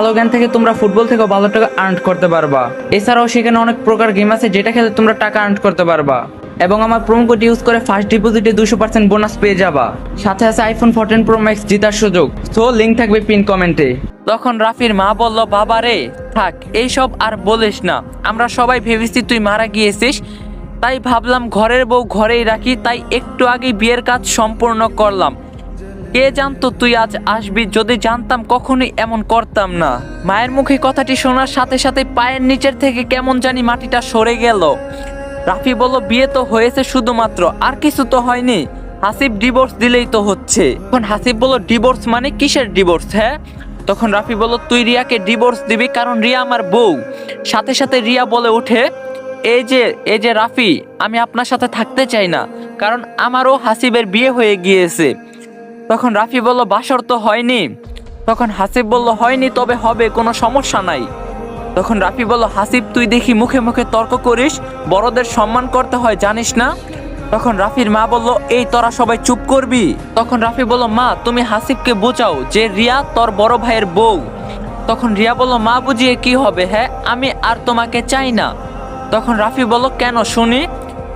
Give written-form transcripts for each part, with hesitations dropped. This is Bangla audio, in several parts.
ভালো জ্ঞান থেকে তোমরা ফুটবল থেকে ভালো টাকা আর্ন করতে পারবা। এছাড়াও সেখানে অনেক প্রকার গেম আছে যেটা খেলে তোমরা টাকা আর্ন করতে পারবা। এবং আমার প্রোমো কোড ইউজ করে ফার্স্ট ডিপোজিটে 200% বোনাস পেয়ে যাবা। সাথে আছে আইফোন 14 প্রো ম্যাক্স জেতার সুযোগ। সো লিংক থাকবে পিন কমেন্টে। তখন রাফির মা বলল, বাবা রে থাক, এইসব আর বলিস না। আমরা সবাই ভেবেছি তুই মারা গিয়েছিস, তাই ভাবলাম ঘরের বউ ঘরেই রাখি, তাই একটু আগে বিয়ের কাজ সম্পূর্ণ করলাম। কে জানতো তুই আজ আসবি, যদি জানতাম কখনোই এমন করতাম না। মায়ের মুখে কথাটি শোনার সাথে সাথে পায়ের নিচের থেকে কেমন জানি মাটিটা সরে গেল। রাফি বলল, বিয়ে তো হয়েছে শুধুমাত্র, আর কিছু তো হয়নি। হাসিব ডিভোর্স দিলেই তো হচ্ছে। তখন হাসিব বলল, ডিভোর্স মানে কিসের ডিভোর্স? হ্যাঁ। তখন রাফি বলল, তুই রিয়াকে ডিভোর্স দিবি, কারণ রিয়া আমার বউ। সাথে সাথে রিয়া বলে ওঠে, এই যে রাফি, আমি আপনার সাথে থাকতে চাই না, কারণ আমারও হাসিবের বিয়ে হয়ে গিয়েছে। তখন রাফি বলল, বাসর তো হয়নি। তখন হাসিব বলল, হয়নি, তবে হবে, কোনো সমস্যা নাই। তখন রাফি বলল, হাসিব তুই দেখি মুখে মুখে তর্ক করিস, বড়দের সম্মান করতে হয় জানিস না? তখন রাফির মা বলল, এই তোরা সবাই চুপ করবি। তখন রাফি বলল, মা তুমি হাসিবকে বোঝাও যে রিয়া তোর বড় ভাইয়ের বউ। তখন রিয়া বলল, মা বুঝিয়ে কি হবে, হ্যাঁ আমি আর তোমাকে চাই না। তখন রাফি বলল, কেন শুনি?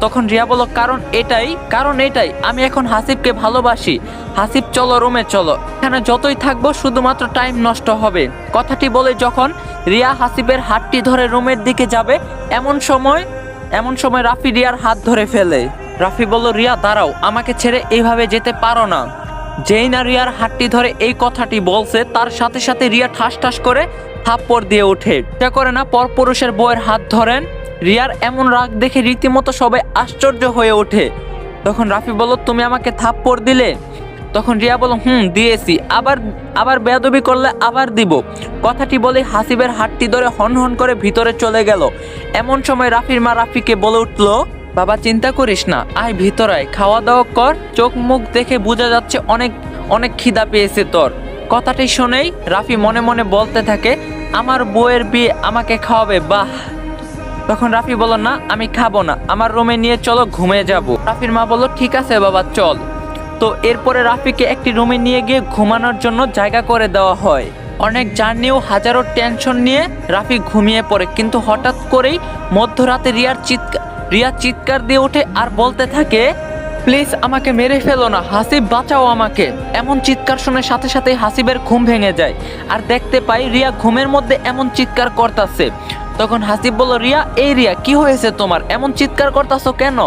তখন রিয়া বলল, কারণ এটাই আমি এখন হাসিবকে ভালোবাসি। হাসিব চলো রুমে চলো, এখানে যতই থাকবো শুধুমাত্র টাইম নষ্ট হবে। কথাটি বলে যখন রিয়া হাসিবের হাতটি ধরে রুমের দিকে যাবে, এমন সময় রাফি রিয়ার হাত ধরে ফেলে। রাফি বলল, রিয়া দাঁড়াও, আমাকে ছেড়ে এইভাবে যেতে পারো না। যেই না রিয়ার হাতটি ধরে এই কথাটি বলছে, তার সাথে সাথে রিয়া ঠাস ঠাস করে থাপ্পড় দিয়ে ওঠে। এটা করে না পরপুরুষের বউয়ের হাত ধরেন। রিয়ার এমন রাগ দেখে রীতিমতো সবাই আশ্চর্য হয়ে ওঠে। তখন রাফি বলল, তুমি আমাকে থাপ্পড় দিলে? তখন রিয়া বলল, দিয়েছি, আবার বেয়াদবি করলে আবার দিব। কথাটি বলে হাসিবের হাতটি ধরে হন হন করে ভিতরে চলে গেল। এমন সময় রাফির মা রাফিকে বলে উঠল, বাবা চিন্তা করিস না, আয় ভিতরে আয়, খাওয়া দাওয়া কর, চোখ মুখ দেখে বোঝা যাচ্ছে অনেক অনেক খিদা পেয়েছে তোর। কথাটি শুনেই রাফি মনে মনে বলতে থাকে, আমার বউয়ের বিয়ে, আমাকে খাওয়াবে, বাহ। তখন রাফি বলল, না আমি খাবো না, আমার রুমে নিয়ে চলো, ঘুমিয়ে যাব। রাফির মা বলল, ঠিক আছে বাবা চল। তো এরপরে রাফিকে একটি রুমে নিয়ে গিয়ে ঘুমানোর জন্য জায়গা করে দেওয়া হয়। অনেক জার্নিও হাজারো টেনশন নিয়ে রাফি ঘুমিয়ে পড়ে, কিন্তু হঠাৎ করেই মধ্যরাতে রিয়া চিৎকার দিয়ে ওঠে আর বলতে থাকে, প্লিজ আমাকে মেরে ফেলো না, হাসিব বাঁচাও আমাকে। এমন চিৎকার শুনে সাথে সাথে হাসিবের ঘুম ভেঙে যায়, আর দেখতে পাই রিয়া ঘুমের মধ্যে এমন চিৎকার করতেছে। তখন হাসিব বলল, রিয়া কি হয়েছে তোমার, এমন চিৎকার করতেছো কেন?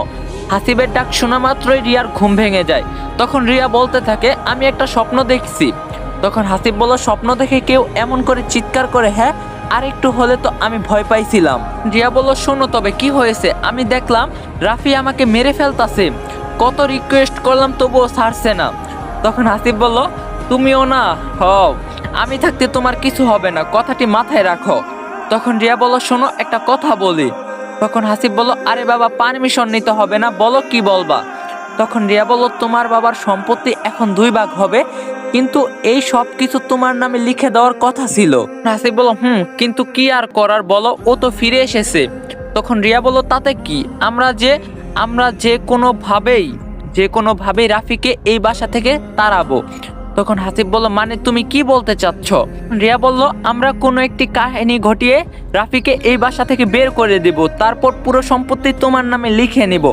হাসিবের ডাক শোনা মাত্রই রিয়ার ঘুম ভেঙে যায়। তখন রিয়া বলতে থাকে, আমি একটা স্বপ্ন দেখছি। তখন হাসিব বলল, স্বপ্ন দেখে কেউ এমন করে চিৎকার করে? হ্যাঁ, আর একটু হলে তো আমি ভয় পাইছিলাম। রিয়া বলল, শোনো তবে কি হয়েছে? আমি দেখলাম রাফি আমাকে মেরে ফেলতাছে, কত রিকোয়েস্ট করলাম তবুও ছাড়ছে না। তখন হাসিব বলল, তুমিও না হও, আমি থাকতে তোমার কিছু হবে না, কথাটি মাথায় রাখো। তখন রিয়া বলল, শোনো একটা কথা বলি। তখন হাসিব বলল, আরে বাবা পারমিশন নিতে হবে না, বলো কি বলবা। তখন রিয়া বলল, তোমার বাবার সম্পত্তি এখন 2 ভাগ হবে, কিন্তু এই সব কিছু তোমার নামে লিখে দেওয়ার কথা ছিল। হাসিব বলল, কিন্তু কি আর করার বলো, ও তো ফিরে এসেছে। তখন রিয়া বলল, তাতে কি, আমরা যে কোনোভাবেই রাফিকে এই বাসা থেকে তাড়াবো। তখন হাসিব বলল, মানে তুমি কি বলতে চাচ্ছ? রিয়া বলল, আমরা কোনো একটি কাহিনী ঘটিয়ে রাফিকে এই বাসা থেকে বের করে দেব, তারপর পুরো সম্পত্তি তোমার নামে লিখে নিব।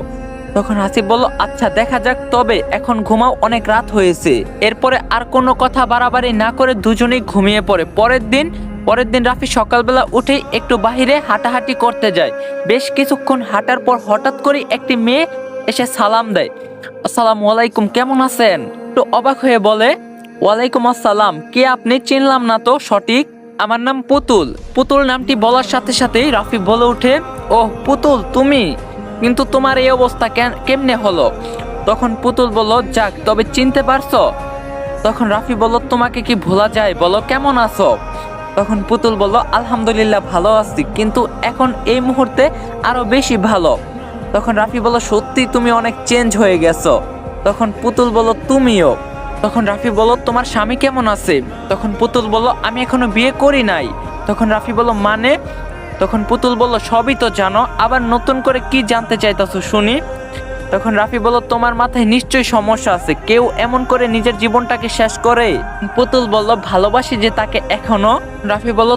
তখন হাসিব বলল, আচ্ছা দেখা যাক, তবে এখন ঘুমাও, অনেক রাত হয়েছে। এরপরে আর কোনো কথা বাড়াবাড়ি না করে দুজনেই ঘুমিয়ে পড়ে। পরের দিন রাফি সকালবেলা উঠে একটু বাহিরে হাঁটাহাঁটি করতে যায়। বেশ কিছুক্ষণ হাঁটার পর হঠাৎ করে একটি মেয়ে এসে সালাম দেয়। আসসালামু আলাইকুম, কেমন আছেন? একটু অবাক হয়ে বলে, ওয়ালাইকুম আসসালাম, কে আপনি? চিনলাম না তো সঠিক। আমার নাম পুতুল। পুতুল নামটি বলার সাথে সাথেই রাফি বলে ওঠে, ওহ পুতুল তুমি, কিন্তু তোমার এই অবস্থা কেমনে হলো? তখন পুতুল বলল, যাক তবে চিনতে পারছো? তখন রাফি বলল, তোমাকে কি ভোলা যায়, বলো কেমন আছো? তখন পুতুল বলল, আলহামদুলিল্লাহ ভালো আছি, কিন্তু এখন এই মুহূর্তে আরো বেশি ভালো। তখন রাফি বলল, সত্যি তুমি অনেক চেঞ্জ হয়ে গেছো। তখন পুতুল বলল, তুমিও। তখন রাফি বলল, তোমার স্বামী কেমন আছে? তখন পুতুল বলল, আমি এখনো বিয়ে করি নাই। তখন রাফি বলল, মানে? তখন পুতুল বলল, সবই তো জানো, আবার নতুন করে কি জানতে চাইতেছো শুনি? তখন রাফি বলল, তোমার মাথায় নিশ্চয়ই সমস্যা আছে, কেউ এমন করে নিজের জীবনটাকে শেষ করে? পুতুল বলল, ভালোবাসি যে তাকে এখনো। রাফি বলল,